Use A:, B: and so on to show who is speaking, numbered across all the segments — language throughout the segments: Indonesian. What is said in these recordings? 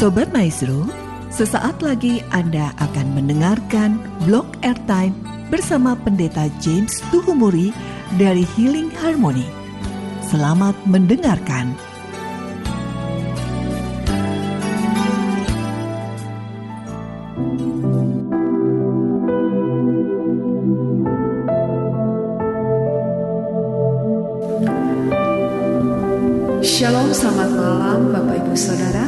A: Sobat Maestro, sesaat lagi Anda akan mendengarkan Blog Airtime bersama Pendeta James Tuhumuri dari Healing Harmony. Selamat mendengarkan.
B: Shalom, selamat malam Bapak Ibu Saudara.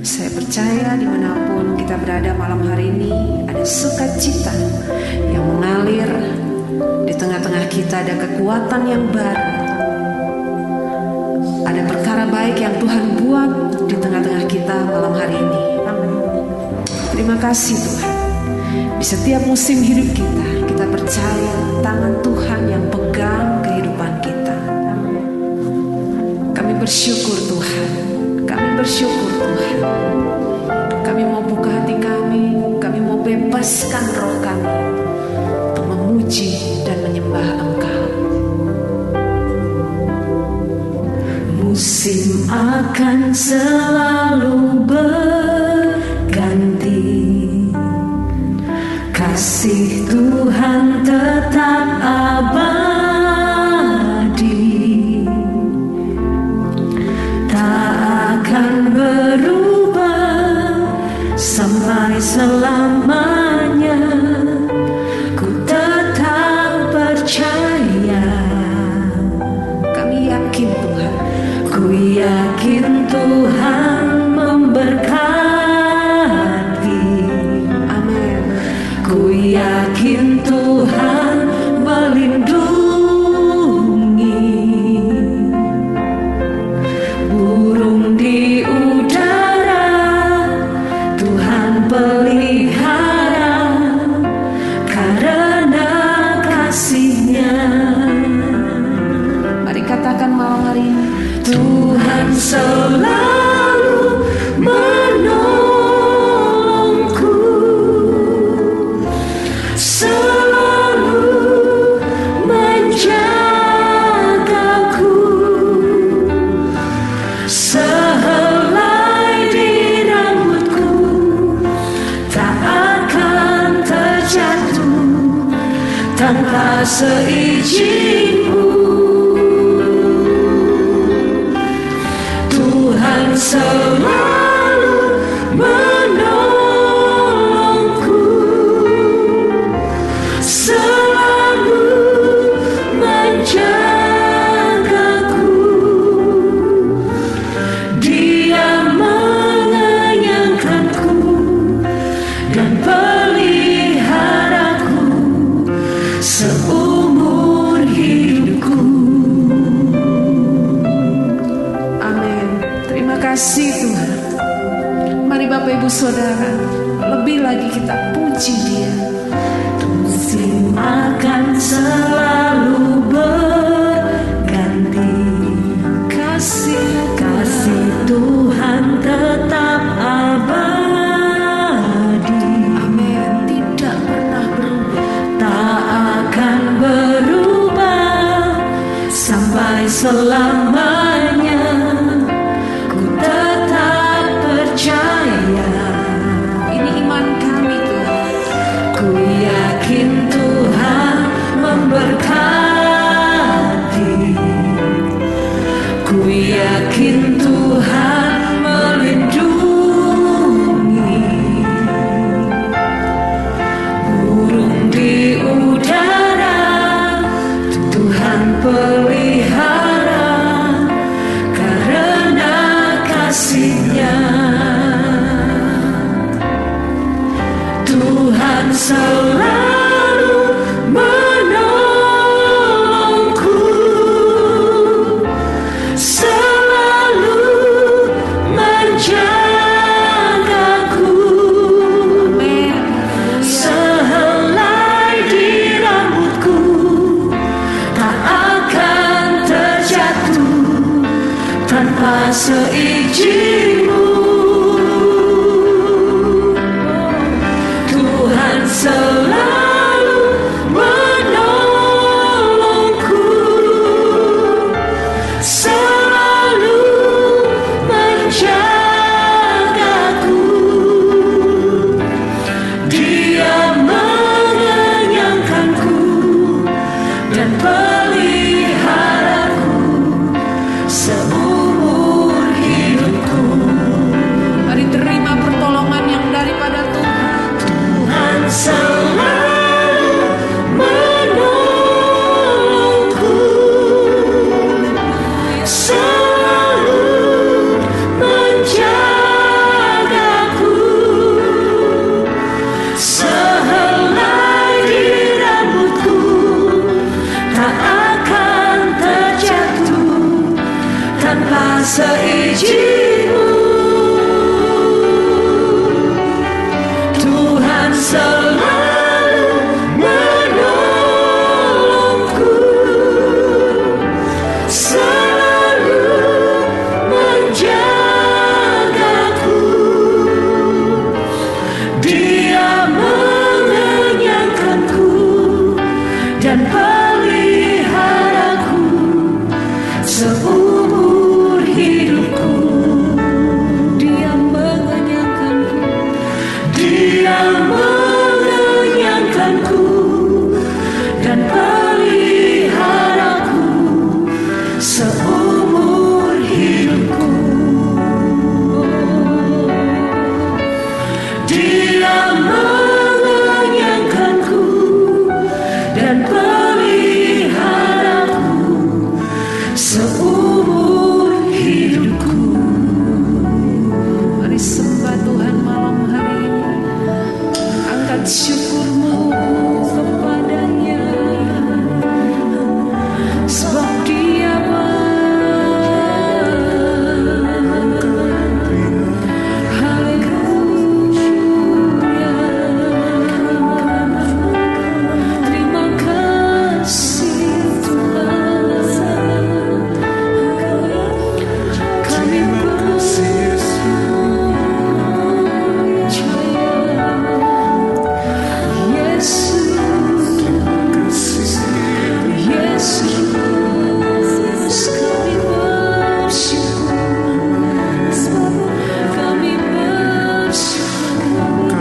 B: Saya percaya dimanapun kita berada malam hari ini ada sukacita yang mengalir. Di tengah-tengah kita ada kekuatan yang baru. Ada perkara baik yang Tuhan buat di tengah-tengah kita malam hari ini. Terima kasih Tuhan. Di setiap musim hidup kita percaya tangan Tuhan yang pegang kehidupan kita. Kami bersyukur Tuhan. Kami bersyukur Tuhan. Kami mau buka hati kami mau bebaskan roh kami untuk memuji dan menyembah Engkau. Musim akan selalu berganti, kasih Tuhan tetap abadi, tak akan berubah sampai selamanya. Ku tetap percaya. Kami yakin Tuhan. Ku yakin Tuhan memberkati. Amin. Ku yakin Tuhan melindungi. Burung di udara Tuhan pelihara karena kasih-Nya. Mari katakan malam hari ini, Tuhan selalu menolongku, selalu menjagaku, sehelai di rambutku tak akan terjatuh tanpa seizinku. Tuhan selalu menolongku, selalu menjagaku. Dia mengenyangkanku dan peliharaku seumur hidupku. Amin. Terima kasih Tuhan. Mari Bapak Ibu Saudara, lebih lagi kita puji Dia. Musim akan selalu berganti, kasih Tuhan tetap abadi. Amin. Tidak pernah berubah, tak akan berubah sampai selamanya. Ku tetap percaya. Ini iman kami Tuhan. Ku yakin Tuhan memberkati. Ku yakin Tuhan melindungi. Burung di udara Tuhan pelihara karena kasih-Nya. Tuhan selalu menolongku, selalu menjagaku. Sehelai di rambutku tak akan terjatuh tanpa seizinku. Tuhan selalu menolongku, selalu menjagaku. seizinmu, Tuhan selalu menolongku, selalu menjagaku. Dia mengenyangkanku dan peliharaku seumur hidupku. Dia mengenyangkanku, Dia mengenyangkanku dan peliharaku seumur hidupku. Dia mengenyangkanku dan peliharaku seumur hidupku. Mari sembah Tuhan malam hari ini. Angkat syukurmu kepadanya, sebab Dia baik. Haleluya. Terima kasih Tuhan. Kami percaya Yesus, Yesus, kami bersyukur, kami bersyukur.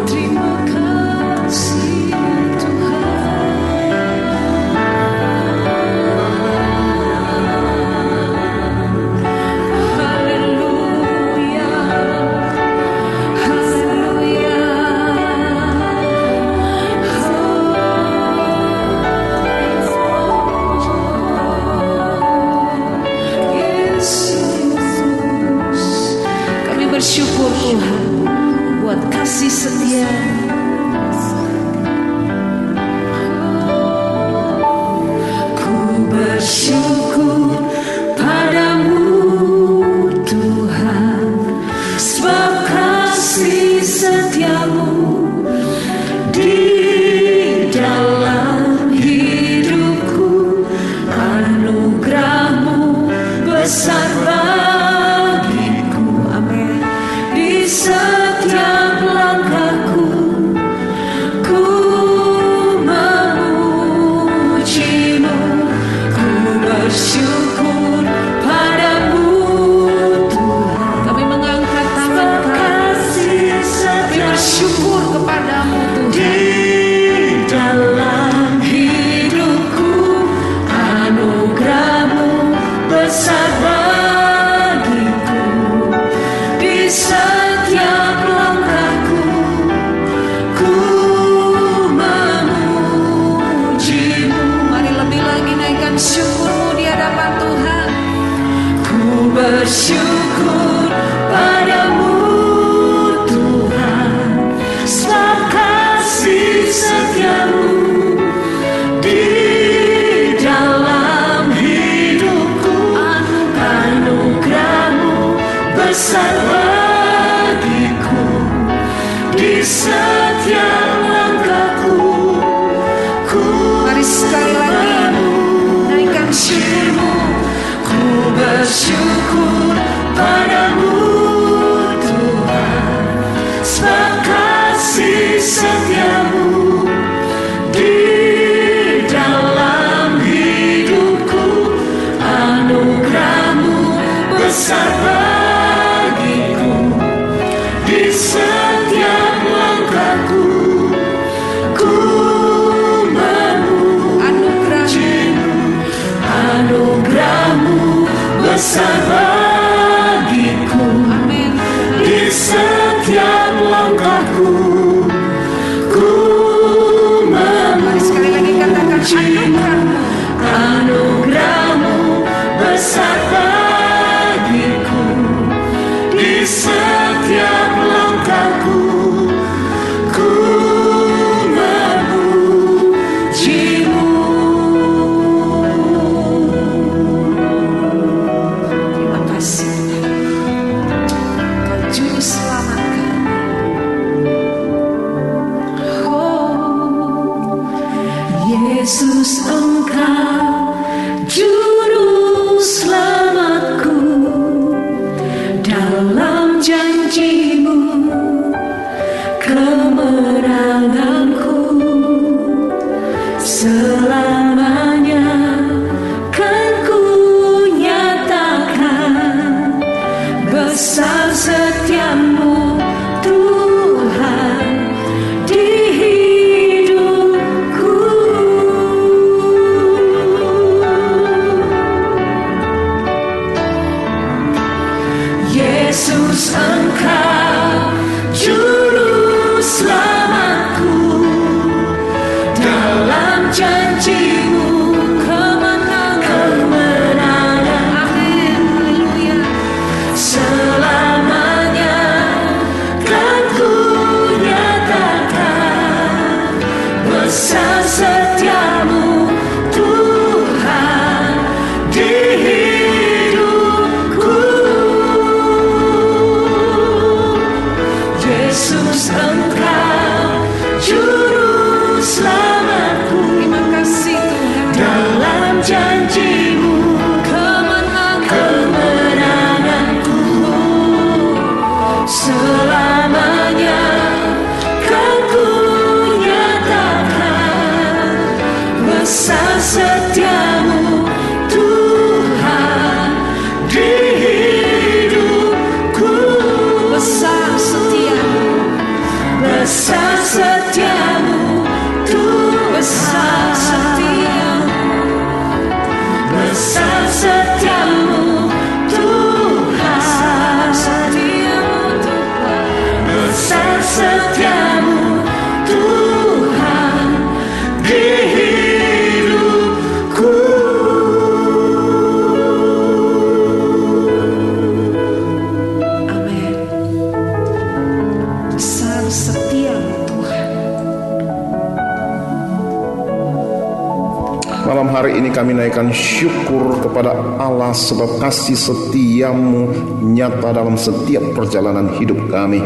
B: Terima kasih Tuhan. Haleluya, haleluya. Yesus, kami bersyukur Tuhan buat kasih setia. Ku bersyukur padamu Tuhan, sebab kasih setiamu di dalam hidupku. Anugerahmu besar bagiku. Amin. Di setiap langkahku ku memujimu. Ku bersyukur padamu Tuhan. Kami mengangkat tangan kami, bersyukur kepadamu Tuhan. Di dalam hidupku anugerahmu besar bagiku. Di setiap langkahku ku memujimu. Mari lebih lagi naikkan syukurmu di hadapan Tuhan. Ku bersyukur padamu Tuhan, sebab kasih setiamu di dalam hidupku. Anugerahmu besar bagiku. Di setiap langkahku ku. Mari sekali lagi naikkan syukurmu. Ku bersyukur padamu Tuhan, sebab kasih setiamu di dalam hidupku. Anugerahmu besar bagiku. Di setiap langkahku ku memujimu. Anugerahmu besar bagiku. Amin. Di setiap langkahku ku memujimu. Mari sekali lagi katakan anugerahmu. Anugerahmu besar bagiku. Di setiap langkahku ku memujimu. Yesus, Engkau Juru Selamatku. Dalam janji-Mu kemenangan, amin, haleluya. Selamanya kan ku nyatakan besar setiamu Tuhan di hidupku. Yesus, Engkau Juru Selamatku. Terima kasih Tuhan. Dalam janji-Mu kemenanganku. Selamanya kan ku nyatakan besar setiamu Tuhan di hidupku. Besar setiamu, besar setiamu Tuhan. Besar setiamu, besar setiamu Tuhan. Besar setiamu Tuhan di hidupku. Amin. Besar setiamu Tuhan.
C: Malam hari ini kami naikkan syukur kepada Allah sebab kasih setiamu nyata dalam setiap perjalanan hidup kami.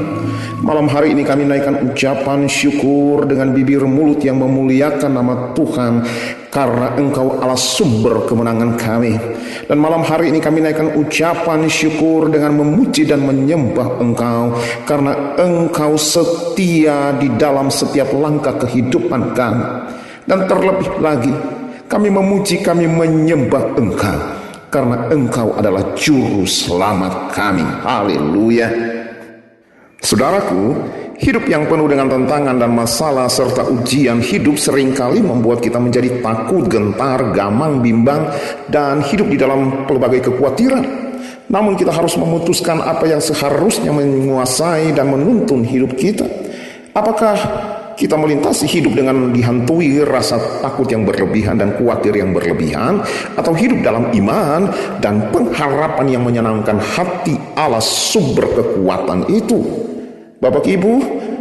C: Malam hari ini kami naikkan ucapan syukur dengan bibir mulut yang memuliakan nama Tuhan, karena Engkau Allah sumber kemenangan kami. Dan malam hari ini kami naikkan ucapan syukur dengan memuji dan menyembah Engkau, karena Engkau setia di dalam setiap langkah kehidupan kami. Dan terlebih lagi, kami memuji, kami menyembah Engkau, karena Engkau adalah Juru Selamat kami. Haleluya. Saudaraku, hidup yang penuh dengan tantangan dan masalah serta ujian hidup seringkali membuat kita menjadi takut, gentar, gamang, bimbang, dan hidup di dalam pelbagai kekhawatiran. Namun kita harus memutuskan apa yang seharusnya menguasai dan menuntun hidup kita. Apakah kita melintasi hidup dengan dihantui rasa takut yang berlebihan dan khawatir yang berlebihan, atau hidup dalam iman dan pengharapan yang menyenangkan hati Allah sumber kekuatan itu? Bapak Ibu,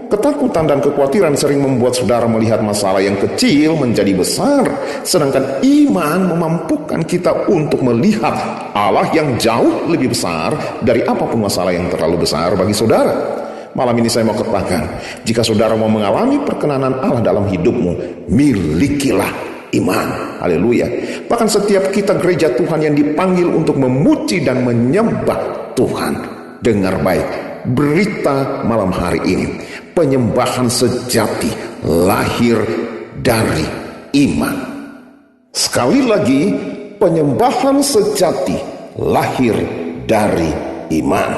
C: ketakutan dan kekhawatiran sering membuat saudara melihat masalah yang kecil menjadi besar, sedangkan iman memampukan kita untuk melihat Allah yang jauh lebih besar dari apapun masalah yang terlalu besar bagi saudara. Malam ini saya mau katakan, jika saudara mau mengalami perkenanan Allah dalam hidupmu, milikilah iman. Haleluya. Bahkan setiap kita gereja Tuhan yang dipanggil untuk memuji dan menyembah Tuhan. Dengar baik, berita malam hari ini, penyembahan sejati lahir dari iman. Sekali lagi, penyembahan sejati lahir dari iman.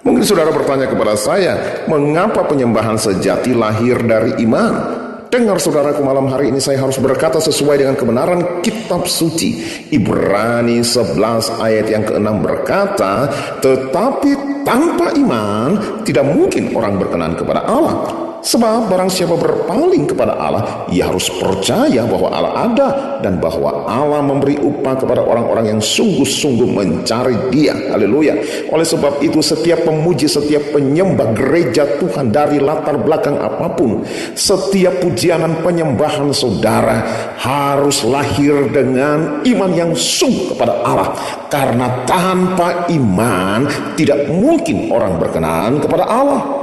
C: Mungkin saudara bertanya kepada saya, mengapa penyembahan sejati lahir dari iman? Dengar saudaraku, malam hari ini saya harus berkata sesuai dengan kebenaran kitab suci. Ibrani 11 ayat yang ke-6 berkata, tetapi tanpa iman tidak mungkin orang berkenan kepada Allah. Sebab barang siapa berpaling kepada Allah, ia harus percaya bahwa Allah ada dan bahwa Allah memberi upah kepada orang-orang yang sungguh-sungguh mencari Dia. Haleluya. Oleh sebab itu, setiap pemuji, setiap penyembah gereja Tuhan dari latar belakang apapun, setiap pujian dan penyembahan saudara harus lahir dengan iman yang sungguh kepada Allah. Karena tanpa iman tidak mungkin orang berkenan kepada Allah.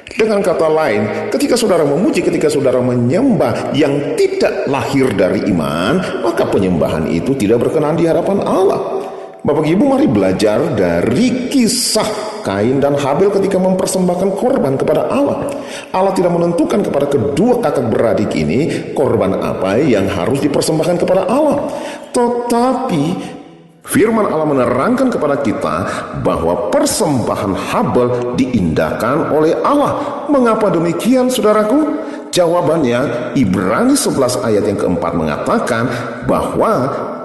C: Dengan kata lain, ketika saudara memuji, ketika saudara menyembah yang tidak lahir dari iman, maka penyembahan itu tidak berkenan di hadapan Allah. Bapak Ibu, mari belajar dari kisah Kain dan Habel ketika mempersembahkan korban kepada Allah. Allah tidak menentukan kepada kedua kakak beradik ini korban apa yang harus dipersembahkan kepada Allah. Tetapi firman Allah menerangkan kepada kita bahwa persembahan Habel diindahkan oleh Allah. Mengapa demikian, saudaraku? Jawabannya, Ibrani 11 ayat yang keempat mengatakan bahwa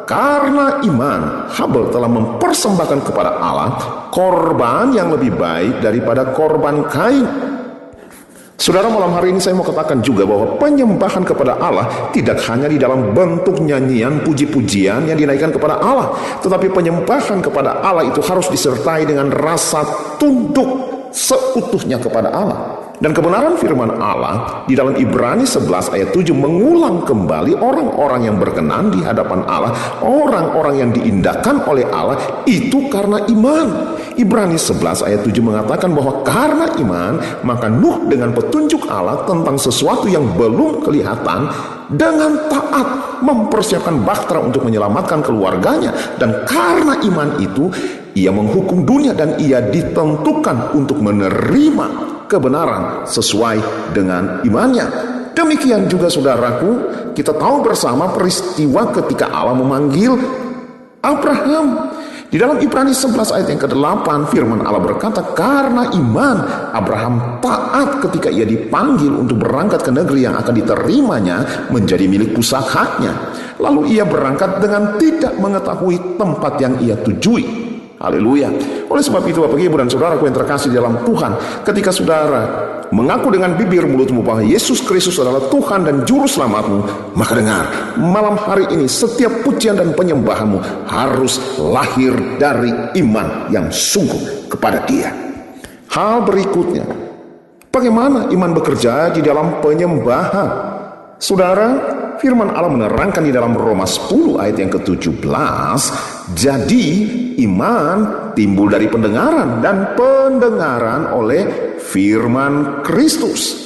C: karena iman Habel telah mempersembahkan kepada Allah korban yang lebih baik daripada korban Kain. Saudara, malam hari ini saya mau katakan juga bahwa penyembahan kepada Allah tidak hanya di dalam bentuk nyanyian puji-pujian yang dinaikkan kepada Allah, tetapi penyembahan kepada Allah itu harus disertai dengan rasa tunduk seutuhnya kepada Allah. Dan kebenaran firman Allah di dalam Ibrani 11 ayat 7 mengulang kembali orang-orang yang berkenan di hadapan Allah, orang-orang yang diindahkan oleh Allah itu karena iman. Ibrani 11 ayat 7 mengatakan bahwa karena iman maka Nuh dengan petunjuk Allah tentang sesuatu yang belum kelihatan dengan taat mempersiapkan bahtera untuk menyelamatkan keluarganya, dan karena iman itu ia menghukum dunia dan ia ditentukan untuk menerima kebenaran sesuai dengan imannya. Demikian juga saudaraku, kita tahu bersama peristiwa ketika Allah memanggil Abraham. Di dalam Ibrani 11 ayat yang ke-8 firman Allah berkata, karena iman Abraham taat ketika ia dipanggil untuk berangkat ke negeri yang akan diterimanya menjadi milik pusakanya. Lalu ia berangkat dengan tidak mengetahui tempat yang ia tujui. Haleluya. Oleh sebab itu Bapak Ibu dan saudaraku yang terkasih dalam Tuhan, ketika saudara mengaku dengan bibir mulutmu bahwa Yesus Kristus adalah Tuhan dan Juru Selamatmu, maka dengar, malam hari ini setiap pujian dan penyembahanmu harus lahir dari iman yang sungguh kepada Dia. Hal berikutnya, bagaimana iman bekerja di dalam penyembahan? Saudara, firman Allah menerangkan di dalam Roma 10 ayat yang ke-17, jadi iman timbul dari pendengaran dan pendengaran oleh firman Kristus.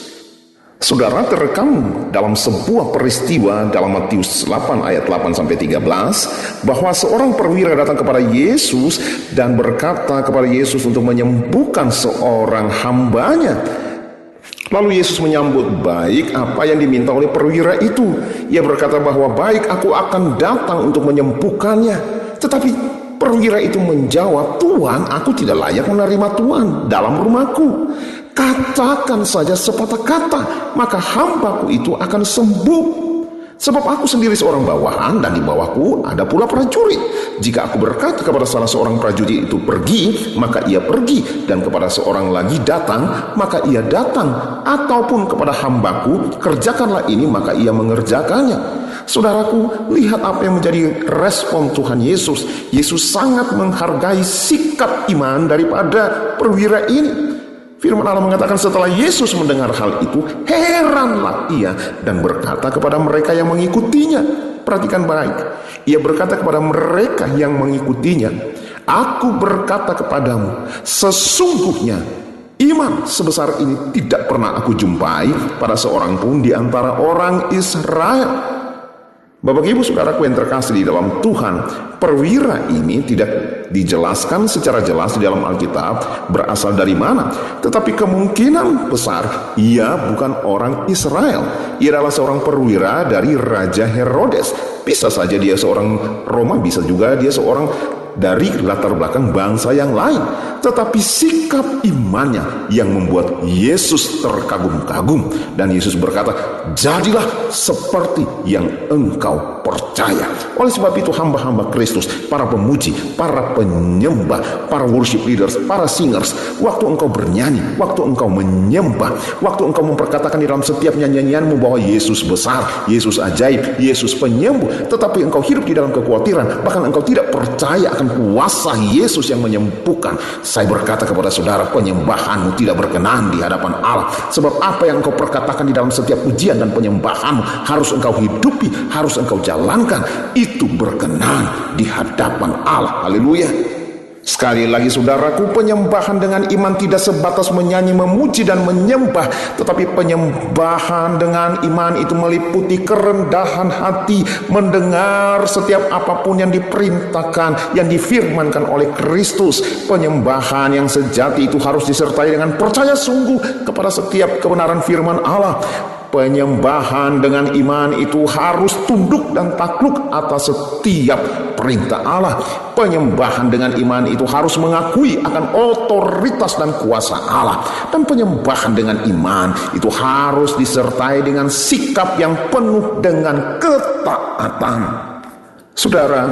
C: Saudara, terekam dalam sebuah peristiwa dalam Matius 8 ayat 8 sampai 13 bahwa seorang perwira datang kepada Yesus dan berkata kepada Yesus untuk menyembuhkan seorang hambanya. Lalu Yesus menyambut baik apa yang diminta oleh perwira itu. Ia berkata bahwa baik, aku akan datang untuk menyembuhkannya. Tetapi perwira itu menjawab, Tuhan, aku tidak layak menerima Tuhan dalam rumahku. Katakan saja sepatah kata, maka hambaku itu akan sembuh. Sebab aku sendiri seorang bawahan dan di bawahku ada pula prajurit. Jika aku berkata kepada salah seorang prajurit itu pergi, maka ia pergi, dan kepada seorang lagi datang, maka ia datang, ataupun kepada hambaku kerjakanlah ini, maka ia mengerjakannya. Saudaraku, lihat apa yang menjadi respon Tuhan Yesus. Yesus sangat menghargai sikap iman daripada perwira ini. Firman Allah mengatakan setelah Yesus mendengar hal itu, heranlah ia dan berkata kepada mereka yang mengikutinya. Perhatikan baik. Ia berkata kepada mereka yang mengikutinya, aku berkata kepadamu, sesungguhnya iman sebesar ini tidak pernah aku jumpai pada seorang pun di antara orang Israel. Bapak Ibu saudaraku yang terkasih di dalam Tuhan, perwira ini tidak dijelaskan secara jelas di dalam Alkitab berasal dari mana, tetapi kemungkinan besar ia bukan orang Israel. Ia adalah seorang perwira dari Raja Herodes. Bisa saja dia seorang Roma, bisa juga dia seorang dari latar belakang bangsa yang lain. Tetapi sikap imannya yang membuat Yesus terkagum-kagum. Dan Yesus berkata, jadilah seperti yang engkau percaya. Oleh sebab itu hamba-hamba Kristus, para pemuji, para penyembah, para worship leaders, para singers, waktu engkau bernyanyi, waktu engkau menyembah, waktu engkau memperkatakan di dalam setiap nyanyianmu bahwa Yesus besar, Yesus ajaib, Yesus penyembuh, tetapi engkau hidup di dalam kekhawatiran, bahkan engkau tidak percaya akan kuasa Yesus yang menyembuhkan, saya berkata kepada saudara, penyembahanmu tidak berkenan di hadapan Allah. Sebab apa yang engkau perkatakan di dalam setiap ujian dan penyembahanmu harus engkau hidupi, harus engkau jalankan. Itu berkenan di hadapan Allah. Haleluya. Sekali lagi saudaraku, penyembahan dengan iman tidak sebatas menyanyi, memuji dan menyembah, tetapi penyembahan dengan iman itu meliputi kerendahan hati, mendengar setiap apapun yang diperintahkan, yang difirmankan oleh Kristus. Penyembahan yang sejati itu harus disertai dengan percaya sungguh kepada setiap kebenaran firman Allah. Penyembahan dengan iman itu harus tunduk dan takluk atas setiap perintah Allah. Penyembahan dengan iman itu harus mengakui akan otoritas dan kuasa Allah. Dan penyembahan dengan iman itu harus disertai dengan sikap yang penuh dengan ketaatan. Saudara,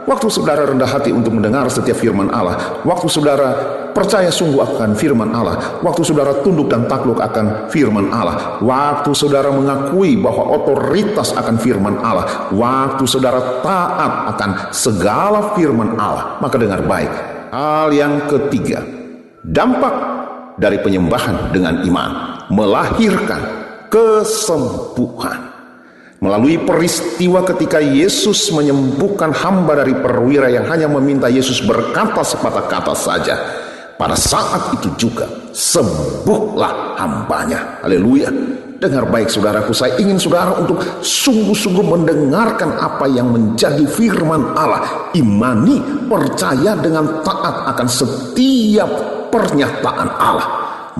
C: waktu saudara rendah hati untuk mendengar setiap firman Allah, waktu saudara percaya sungguh akan firman Allah, waktu saudara tunduk dan takluk akan firman Allah, waktu saudara mengakui bahwa otoritas akan firman Allah, waktu saudara taat akan segala firman Allah, maka dengar baik. Hal yang ketiga, dampak dari penyembahan dengan iman melahirkan kesembuhan. Melalui peristiwa ketika Yesus menyembuhkan hamba dari perwira yang hanya meminta Yesus berkata sepatah kata saja, pada saat itu juga sembuhlah hambanya. Haleluya. Dengar baik saudaraku, saya ingin saudara untuk sungguh-sungguh mendengarkan apa yang menjadi firman Allah. Imani, percaya dengan taat akan setiap pernyataan Allah,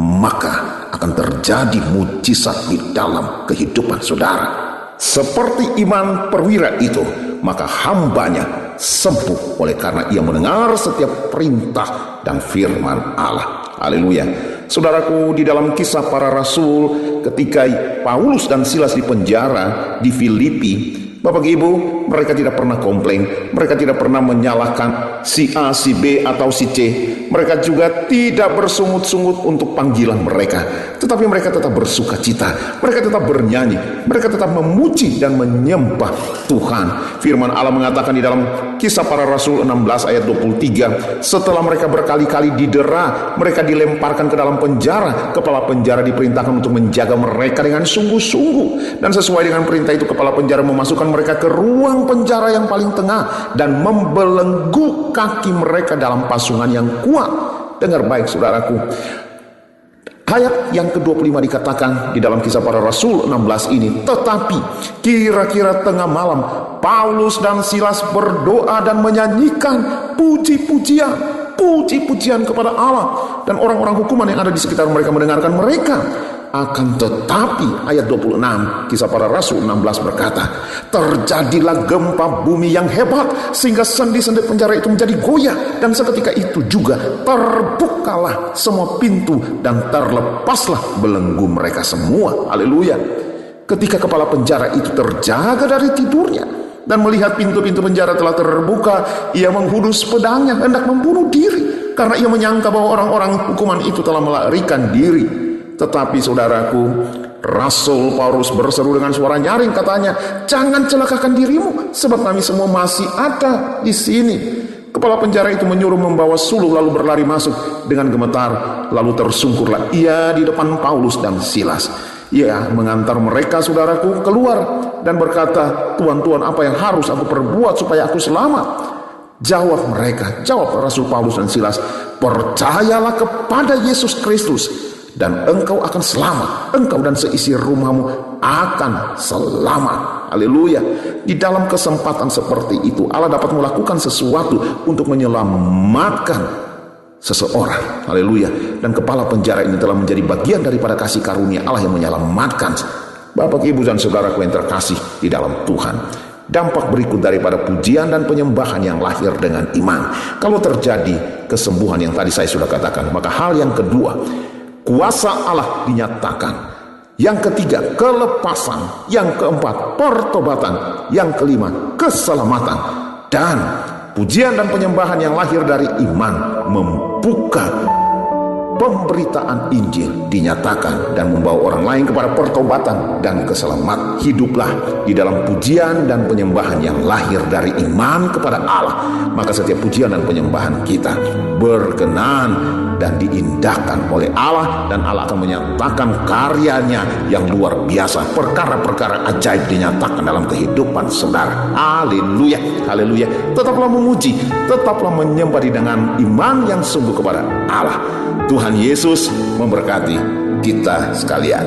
C: maka akan terjadi mujizat di dalam kehidupan saudara. Seperti iman perwira itu, maka hambanya sembuh oleh karena ia mendengar setiap perintah dan firman Allah. Haleluya. Saudaraku, di dalam Kisah Para Rasul, ketika Paulus dan Silas di penjara di Filipi, Bapak Ibu, mereka tidak pernah komplain, mereka tidak pernah menyalahkan si A, si B, atau si C. Mereka juga tidak bersungut-sungut untuk panggilan mereka, tetapi mereka tetap bersuka cita, mereka tetap bernyanyi, mereka tetap memuji dan menyembah Tuhan. Firman Allah mengatakan di dalam Kisah Para Rasul 16 ayat 23, setelah mereka berkali-kali didera, mereka dilemparkan ke dalam penjara. Kepala penjara diperintahkan untuk menjaga mereka dengan sungguh-sungguh, dan sesuai dengan perintah itu kepala penjara memasukkan mereka ke ruang penjara yang paling tengah dan membelenggu kaki mereka dalam pasungan yang kuat. Dengar baik saudaraku, ayat yang ke-25 dikatakan di dalam Kisah Para Rasul 16 ini, tetapi kira-kira tengah malam Paulus dan Silas berdoa dan menyanyikan puji-pujian kepada Allah, dan orang-orang hukuman yang ada di sekitar mereka mendengarkan mereka. Akan tetapi ayat 26 Kisah Para Rasul 16 berkata, terjadilah gempa bumi yang hebat sehingga sendi-sendi penjara itu menjadi goyah, dan seketika itu juga terbukalah semua pintu dan terlepaslah belenggu mereka semua. Haleluya. Ketika kepala penjara itu terjaga dari tidurnya dan melihat pintu-pintu penjara telah terbuka, ia menghunus pedangnya hendak membunuh diri karena ia menyangka bahwa orang-orang hukuman itu telah melarikan diri. Tetapi saudaraku, Rasul Paulus berseru dengan suara nyaring, katanya, jangan celakakan dirimu, sebab kami semua masih ada di sini. Kepala penjara itu menyuruh membawa suluh lalu berlari masuk dengan gemetar, lalu tersungkurlah ia di depan Paulus dan Silas. Ia mengantar mereka saudaraku keluar dan berkata, Tuan, apa yang harus aku perbuat supaya aku selamat? Jawab Rasul Paulus dan Silas, percayalah kepada Yesus Kristus dan engkau akan selamat, engkau dan seisi rumahmu akan selamat. Haleluya. Di dalam kesempatan seperti itu Allah dapat melakukan sesuatu untuk menyelamatkan seseorang. Haleluya. Dan kepala penjara ini telah menjadi bagian daripada kasih karunia Allah yang menyelamatkan. Bapak, Ibu, dan saudaraku yang terkasih di dalam Tuhan, dampak berikut daripada pujian dan penyembahan yang lahir dengan iman, kalau terjadi kesembuhan yang tadi saya sudah katakan, maka hal yang kedua, kuasa Allah dinyatakan. Yang ketiga, kelepasan. Yang keempat, pertobatan. Yang kelima, keselamatan. Dan pujian dan penyembahan yang lahir dari iman membuka pemberitaan Injil, dinyatakan dan membawa orang lain kepada pertobatan dan keselamatan. Hiduplah di dalam pujian dan penyembahan yang lahir dari iman kepada Allah, maka setiap pujian dan penyembahan kita berkenan dan diindahkan oleh Allah, dan Allah akan menyatakan karyanya yang luar biasa. Perkara-perkara ajaib dinyatakan dalam kehidupan saudara. Haleluya, haleluya. Tetaplah memuji, tetaplah menyembah dengan iman yang sungguh kepada Allah. Tuhan Yesus memberkati kita sekalian.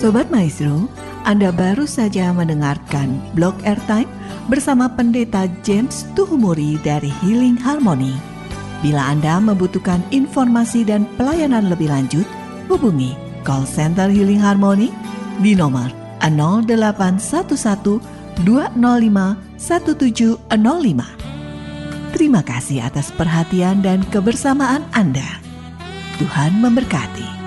A: Sobat Maestro, Anda baru saja mendengarkan Blog Airtime bersama Pendeta James Tuhumuri dari Healing Harmony. Bila Anda membutuhkan informasi dan pelayanan lebih lanjut, hubungi call center Healing Harmony di nomor 0811 205 1705. Terima kasih atas perhatian dan kebersamaan Anda. Tuhan memberkati.